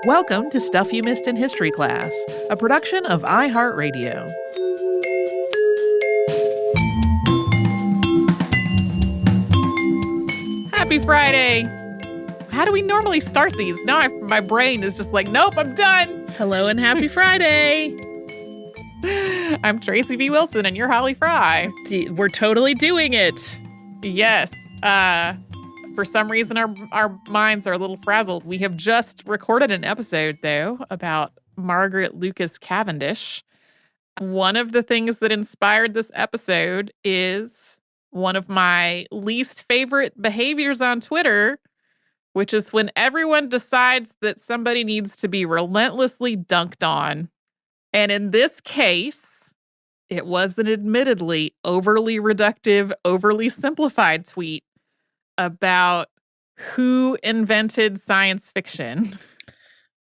Welcome to Stuff You Missed in History Class, a production of iHeartRadio. Happy Friday! How do we normally start these? Now my brain is just like, nope, I'm done. Hello and happy Friday. I'm Tracy B. Wilson and you're Holly Fry. We're totally doing it. Yes. For some reason, our minds are a little frazzled. We have just recorded an episode, though, about Margaret Lucas Cavendish. One of the things that inspired this episode is one of my least favorite behaviors on Twitter, which is when everyone decides that somebody needs to be relentlessly dunked on. And in this case, it was an admittedly overly reductive, overly simplified tweet about who invented science fiction.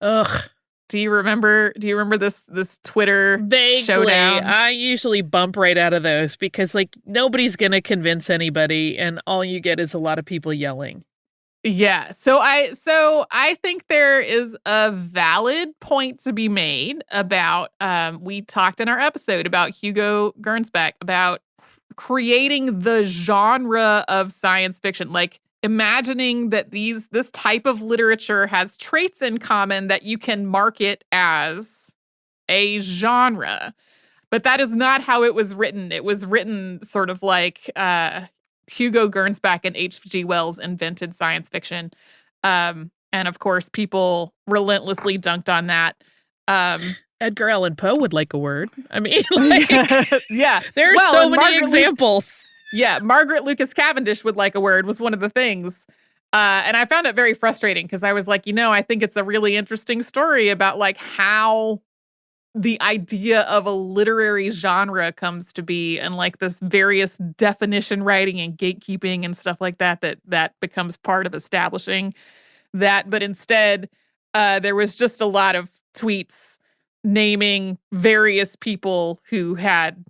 Ugh. Do you remember this Twitter Vaguely. showdown? I usually bump right out of those because nobody's going to convince anybody and all you get is a lot of people yelling. Yeah. So I think there is a valid point to be made about we talked in our episode about Hugo Gernsback about creating the genre of science fiction, like imagining that this type of literature has traits in common that you can market as a genre. But that is not how it was written. It was written sort of like Hugo Gernsback and H.G. Wells invented science fiction. And of course, people relentlessly dunked on that. Edgar Allan Poe would like a word. I mean, yeah. There are so many examples. Margaret Lucas Cavendish would like a word was one of the things. And I found it very frustrating because I was like, I think it's a really interesting story about how the idea of a literary genre comes to be and this various definition writing and gatekeeping and stuff like that becomes part of establishing that. But instead, there was just a lot of tweets naming various people who had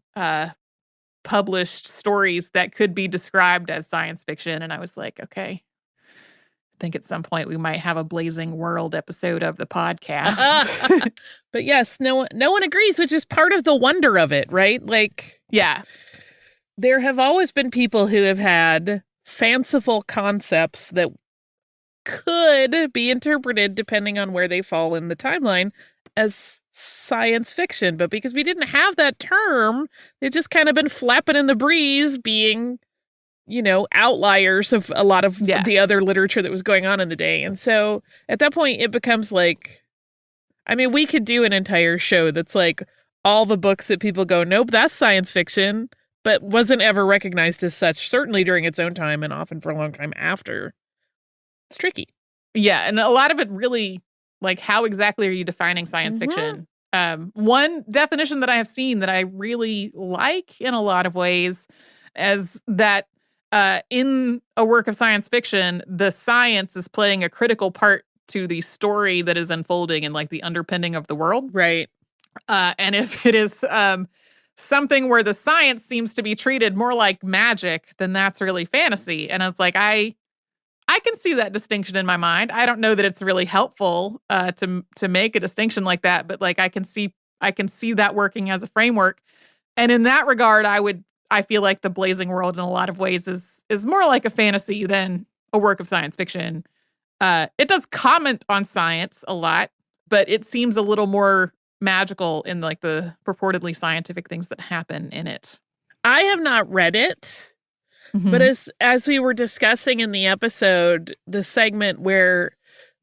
published stories that could be described as science fiction. And I was like, okay, I think at some point we might have a Blazing World episode of the podcast. But yes, no one agrees, which is part of the wonder of it, right? Yeah. There have always been people who have had fanciful concepts that could be interpreted, depending on where they fall in the timeline, as science fiction. But because we didn't have that term, they've just kind of been flapping in the breeze, being, outliers of a lot of the other literature that was going on in the day. And so at that point, it becomes we could do an entire show that's all the books that people go, nope, that's science fiction, but wasn't ever recognized as such, certainly during its own time and often for a long time after. It's tricky. Yeah, and a lot of it really, how exactly are you defining science fiction? One definition that I have seen that I really like in a lot of ways is that in a work of science fiction, the science is playing a critical part to the story that is unfolding and the underpinning of the world. Right. And if it is something where the science seems to be treated more like magic, then that's really fantasy. And it's I can see that distinction in my mind. I don't know that it's really helpful to make a distinction like that, but I can see that working as a framework. And in that regard, I feel like the Blazing World in a lot of ways is more like a fantasy than a work of science fiction. It does comment on science a lot, but it seems a little more magical in the purportedly scientific things that happen in it. I have not read it. But as we were discussing in the episode, the segment where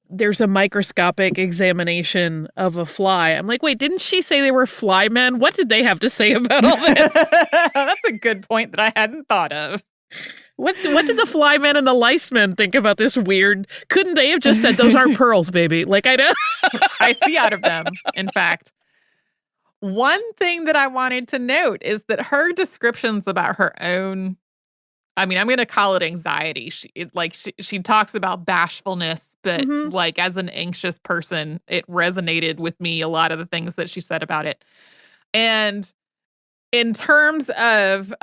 there's a microscopic examination of a fly, I'm like, wait, didn't she say they were fly men? What did they have to say about all this? That's a good point that I hadn't thought of. What did the fly men and the lice men think about this weird? Couldn't they have just said, those aren't pearls, baby? I know. I see out of them, in fact. One thing that I wanted to note is that her descriptions about her own, I'm going to call it anxiety. She talks about bashfulness, but as an anxious person, it resonated with me, a lot of the things that she said about it. And in terms of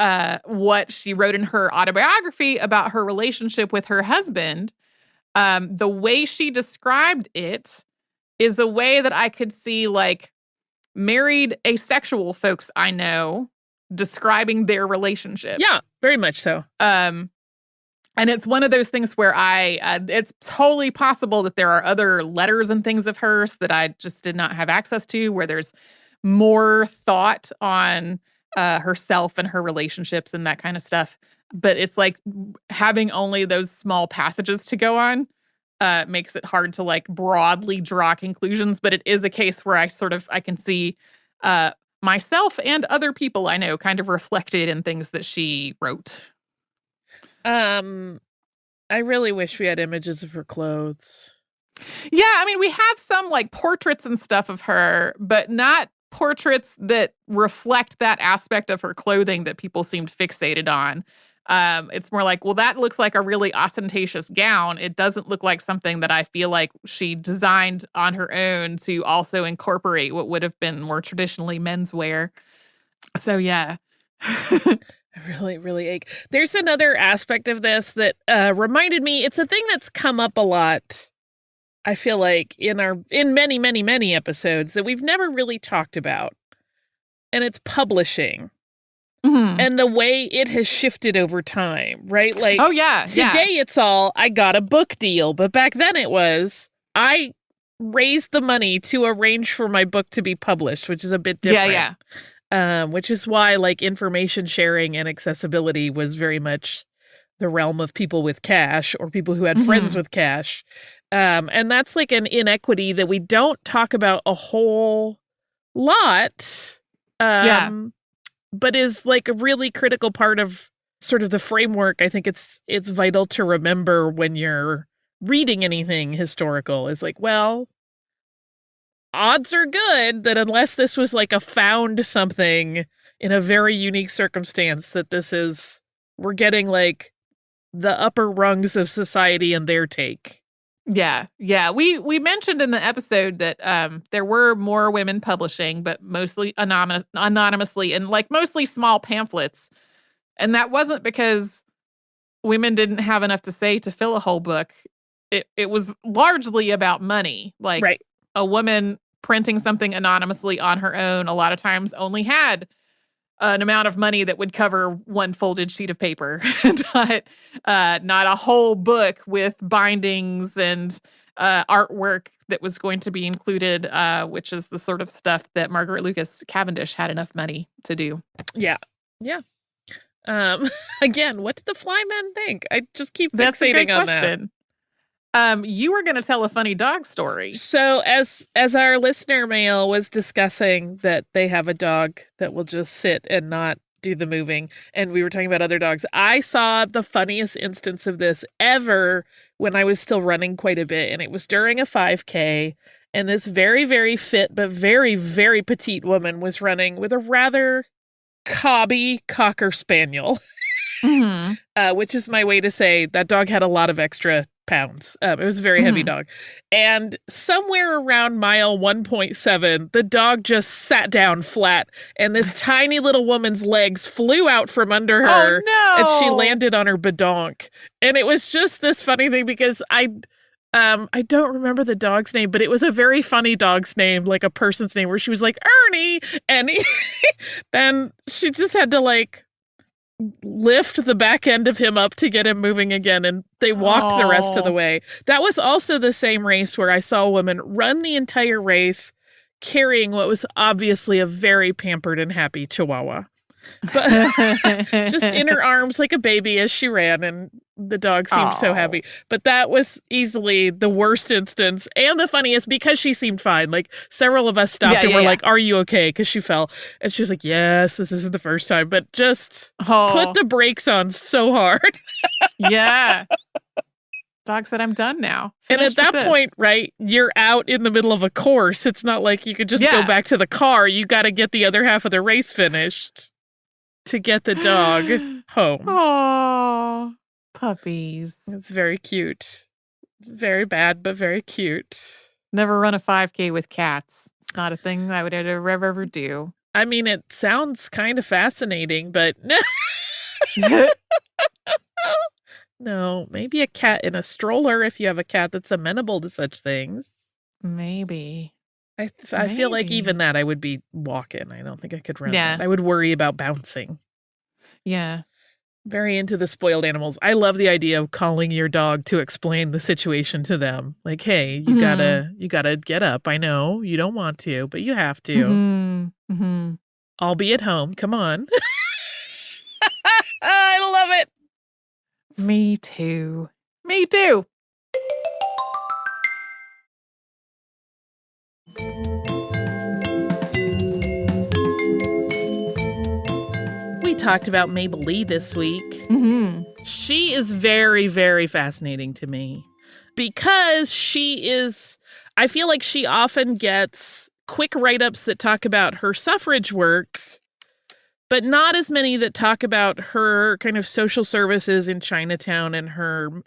what she wrote in her autobiography about her relationship with her husband, the way she described it is a way that I could see, like, married asexual folks I know describing their relationship. Yeah, very much so. And it's one of those things where it's totally possible that there are other letters and things of hers that I just did not have access to, where there's more thought on herself and her relationships and that kind of stuff. But it's like having only those small passages to go on makes it hard to like broadly draw conclusions. But it is a case where I can see myself and other people I know kind of reflected in things that she wrote. I really wish we had images of her clothes. Yeah, I mean, we have some like portraits and stuff of her, but not portraits that reflect that aspect of her clothing that people seemed fixated on. It's more like, well, that looks like a really ostentatious gown. It doesn't look like something that I feel like she designed on her own to also incorporate what would have been more traditionally menswear. So, yeah. I really, really ache. There's another aspect of this that reminded me. It's a thing that's come up a lot, I feel like, in many, many, many episodes that we've never really talked about. And it's publishing. Mm-hmm. And the way it has shifted over time, right? Like, oh, yeah. Today it's all, I got a book deal. But back then it was, I raised the money to arrange for my book to be published, which is a bit different. Yeah. Which is why like information sharing and accessibility was very much the realm of people with cash or people who had friends with cash. And that's like an inequity that we don't talk about a whole lot. But is like a really critical part of sort of the framework. I think it's vital to remember when you're reading anything historical is like, well, odds are good that unless this was like a found something in a very unique circumstance, that we're getting like the upper rungs of society and their take. Yeah. We mentioned in the episode that there were more women publishing, but mostly anonymously and like mostly small pamphlets. And that wasn't because women didn't have enough to say to fill a whole book. It was largely about money. Like right. A woman printing something anonymously on her own a lot of times only had an amount of money that would cover one folded sheet of paper, not a whole book with bindings and artwork that was going to be included, which is the sort of stuff that Margaret Lucas Cavendish had enough money to do. Yeah. Again, what did the flymen think? I just keep fixating on that. You were going to tell a funny dog story. So as our listener mail was discussing that they have a dog that will just sit and not do the moving, and we were talking about other dogs, I saw the funniest instance of this ever when I was still running quite a bit, and it was during a 5K, and this very, very fit but very, very petite woman was running with a rather cobby Cocker Spaniel, which is my way to say that dog had a lot of extra pounds. It was a very heavy dog. And somewhere around mile 1.7, the dog just sat down flat and this tiny little woman's legs flew out from under her. Oh, no. And she landed on her badonk. And it was just this funny thing because I don't remember the dog's name, but it was a very funny dog's name, like a person's name, where she was like, Ernie. And then she just had to like lift the back end of him up to get him moving again, and they walked the rest of the way. That was also the same race where I saw a woman run the entire race carrying what was obviously a very pampered and happy Chihuahua. But just in her arms like a baby as she ran, and the dog seemed so happy. But that was easily the worst instance and the funniest because she seemed fine. Like several of us stopped and were like, "Are you okay?" Because she fell, and she was like, "Yes, this isn't the first time," but just put the brakes on so hard. Yeah. Dog said, "I'm done now." And at that point, right, you're out in the middle of a course. It's not like you could just go back to the car. You got to get the other half of the race finished to get the dog home. Oh, puppies. It's very cute. Very bad, but very cute. Never run a 5K with cats. It's not a thing I would ever do. I mean, it sounds kind of fascinating, but no, maybe a cat in a stroller if you have a cat that's amenable to such things. Maybe. I feel like even that I would be walking. I don't think I could run that. I would worry about bouncing. Yeah. Very into the spoiled animals. I love the idea of calling your dog to explain the situation to them. Like, hey, you gotta get up. I know you don't want to, but you have to. I'll be at home. Come on. I love it. Me too. Me too. We talked about Mabel Lee this week. She is very, very fascinating to me because I feel like she often gets quick write-ups that talk about her suffrage work, but not as many that talk about her kind of social services in Chinatown and her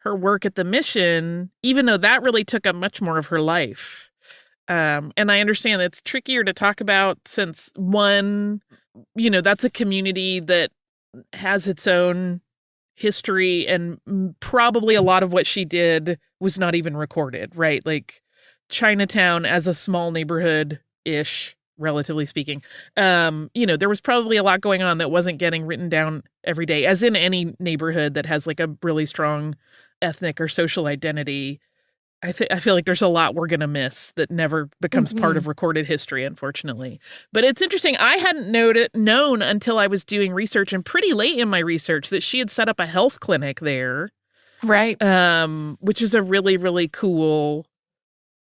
work at the mission, even though that really took up much more of her life. And I understand it's trickier to talk about since one, that's a community that has its own history, and probably a lot of what she did was not even recorded, right? Like Chinatown as a small neighborhood-ish, relatively speaking, there was probably a lot going on that wasn't getting written down every day, as in any neighborhood that has like a really strong ethnic or social identity. I feel like there's a lot we're going to miss that never becomes part of recorded history, unfortunately. But it's interesting. I hadn't known until I was doing research, and pretty late in my research, that she had set up a health clinic there. Right. Which is a really, really cool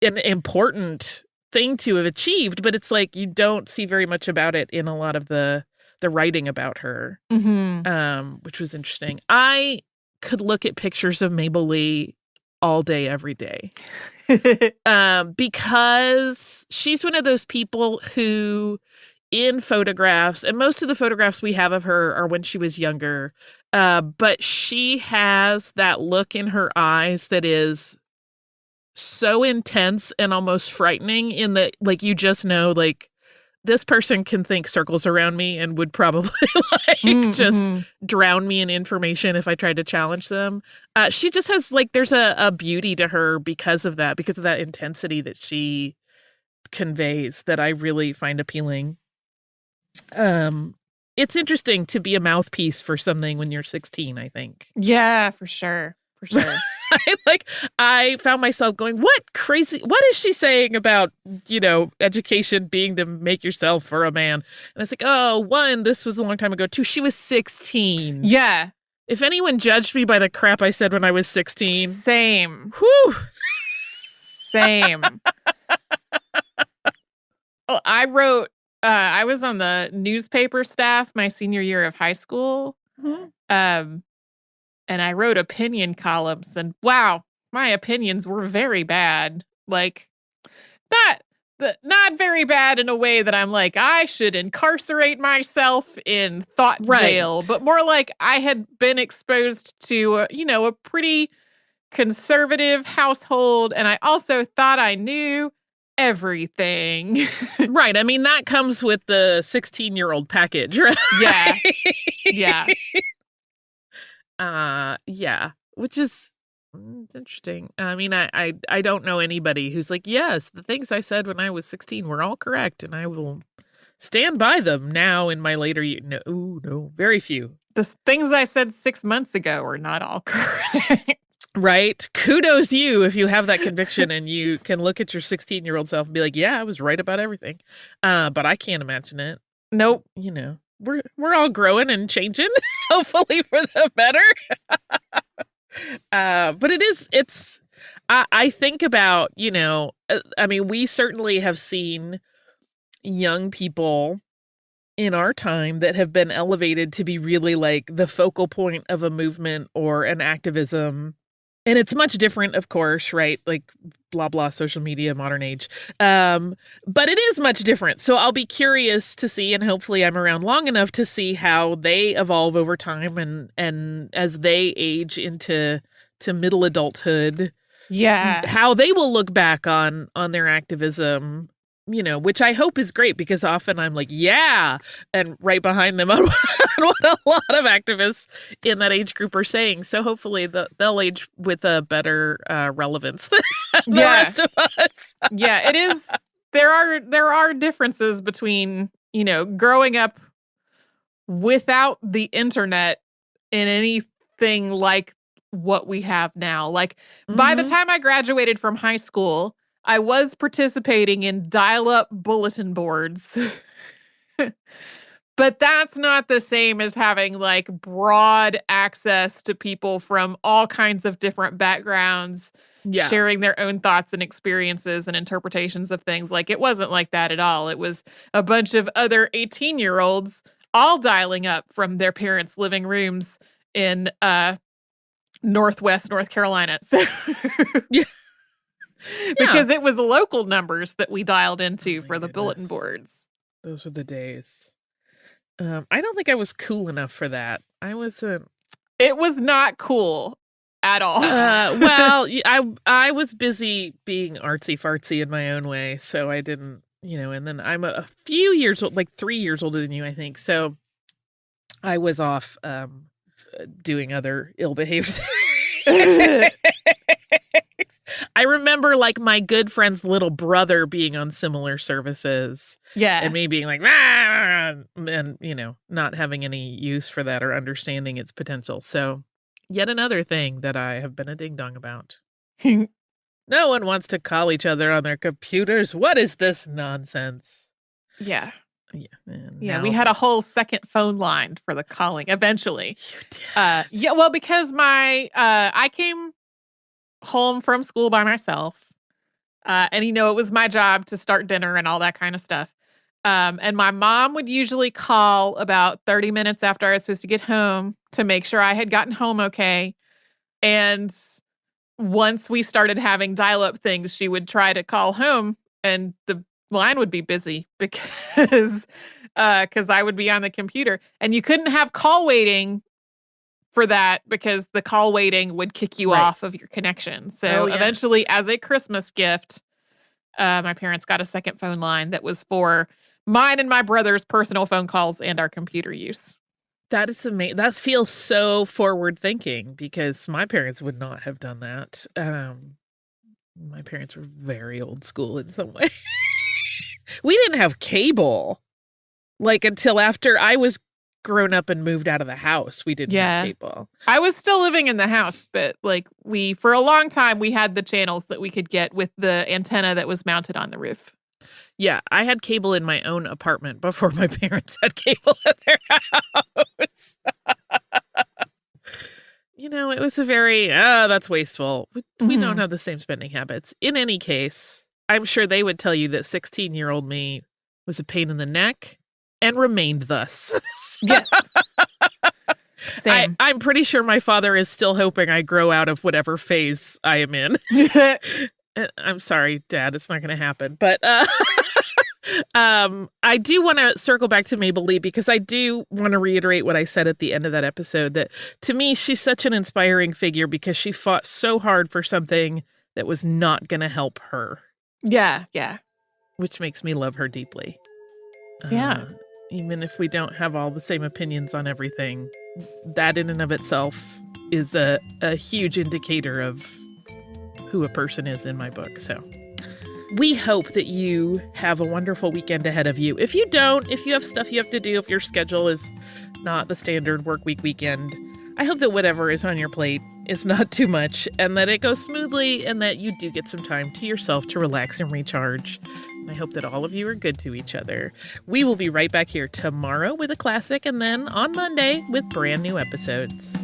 and important thing to have achieved. But it's like you don't see very much about it in a lot of the writing about her, which was interesting. I could look at pictures of Mabel Lee all day, every day. Because she's one of those people who, in photographs, and most of the photographs we have of her are when she was younger, but she has that look in her eyes that is so intense and almost frightening, in that, like, you just know, like, this person can think circles around me and would probably just drown me in information if I tried to challenge them. She just has there's a beauty to her because of that intensity that she conveys that I really find appealing. It's interesting to be a mouthpiece for something when you're 16, I think. Yeah, for sure. For sure. I found myself going, what is she saying about, education being to make yourself for a man? And it's like, oh, one, this was a long time ago. Two, she was 16. Yeah. If anyone judged me by the crap I said when I was 16. Same. Whew. Same. Well, I was on the newspaper staff my senior year of high school. And I wrote opinion columns, and wow, my opinions were very bad. Like, not very bad in a way that I'm like, I should incarcerate myself in thought jail, but more like I had been exposed to, a pretty conservative household, and I also thought I knew everything. Right. I mean, that comes with the 16-year-old package, right? Yeah. Yeah. Yeah, which is it's interesting. I mean, I don't know anybody who's like, yes, the things I said when I was 16 were all correct, and I will stand by them now in my later years. No, very few. The things I said 6 months ago are not all correct. Right. Kudos you if you have that conviction and you can look at your 16-year-old self and be like, yeah, I was right about everything. But I can't imagine it. Nope. We're all growing and changing, hopefully for the better. But I think about, I mean, we certainly have seen young people in our time that have been elevated to be really like the focal point of a movement or an activism. And it's much different, of course, right? Like blah, blah, social media, modern age. But it is much different. So I'll be curious to see, and hopefully I'm around long enough to see how they evolve over time and as they age into middle adulthood. Yeah. How they will look back on their activism, which I hope is great, because often I'm like, yeah, and right behind them on what a lot of activists in that age group are saying. So hopefully they'll age with a better relevance than the rest of us. Yeah, it is. There are differences between, growing up without the internet in anything like what we have now. Like, by the Mhm. time I graduated from high school, I was participating in dial-up bulletin boards. But that's not the same as having, like, broad access to people from all kinds of different backgrounds, Yeah. sharing their own thoughts and experiences and interpretations of things. Like, it wasn't like that at all. It was a bunch of other 18-year-olds all dialing up from their parents' living rooms in, Northwest North Carolina. So Yeah. Yeah. because it was local numbers that we dialed Oh into my for the bulletin goodness. boards. Those were the days. I don't think I was cool enough for that. I wasn't. It was not cool at all. Well, I was busy being artsy fartsy in my own way, so I didn't, and then I'm a few years old, like 3 years older than you, I think. So I was off doing other ill-behaved things. I remember like my good friend's little brother being on similar services Yeah. and me being like, "Ah," and, not having any use for that or understanding its potential. So yet another thing that I have been a ding dong about. No one wants to call each other on their computers. What is this nonsense? Yeah. Yeah. And Yeah, now we had a whole second phone line for the calling eventually. you did. Yeah, well, because I came home from school by myself. And it was my job to start dinner and all that kind of stuff. And my mom would usually call about 30 minutes after I was supposed to get home to make sure I had gotten home okay. And once we started having dial-up things, she would try to call home and the line would be busy because I would be on the computer. And you couldn't have call waiting for that because the call waiting would kick you Right. off of your connection. So Oh, yes. eventually, as a Christmas gift, my parents got a second phone line that was for mine and my brother's personal phone calls and our computer use. That is amazing. That feels so forward thinking because my parents would not have done that. My parents were very old school in some way. We didn't have cable like until after I was grown up and moved out of the house. We didn't have cable. I was still living in the house, but like for a long time, we had the channels that we could get with the antenna that was mounted on the roof. Yeah, I had cable in my own apartment before my parents had cable at their house. It was a very, that's wasteful. We don't have the same spending habits. In any case, I'm sure they would tell you that 16-year-old me was a pain in the neck and remained thus. Yes. Same. I'm pretty sure my father is still hoping I grow out of whatever phase I am in. I'm sorry, Dad, it's not going to happen. But I do want to circle back to Mabel Lee because I do want to reiterate what I said at the end of that episode, that to me, she's such an inspiring figure because she fought so hard for something that was not going to help her. Yeah. Which makes me love her deeply. Yeah. Even if we don't have all the same opinions on everything, that in and of itself is a huge indicator of who a person is in my book. So we hope that you have a wonderful weekend ahead of you. If you don't, if you have stuff you have to do, if your schedule is not the standard work week weekend, I hope that whatever is on your plate is not too much and that it goes smoothly and that you do get some time to yourself to relax and recharge. And I hope that all of you are good to each other. We will be right back here tomorrow with a classic and then on Monday with brand new episodes.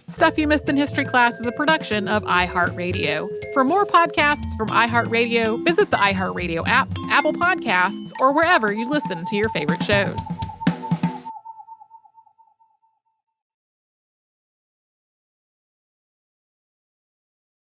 Stuff You Missed in History Class is a production of iHeartRadio. For more podcasts from iHeartRadio, visit the iHeartRadio app, Apple Podcasts, or wherever you listen to your favorite shows.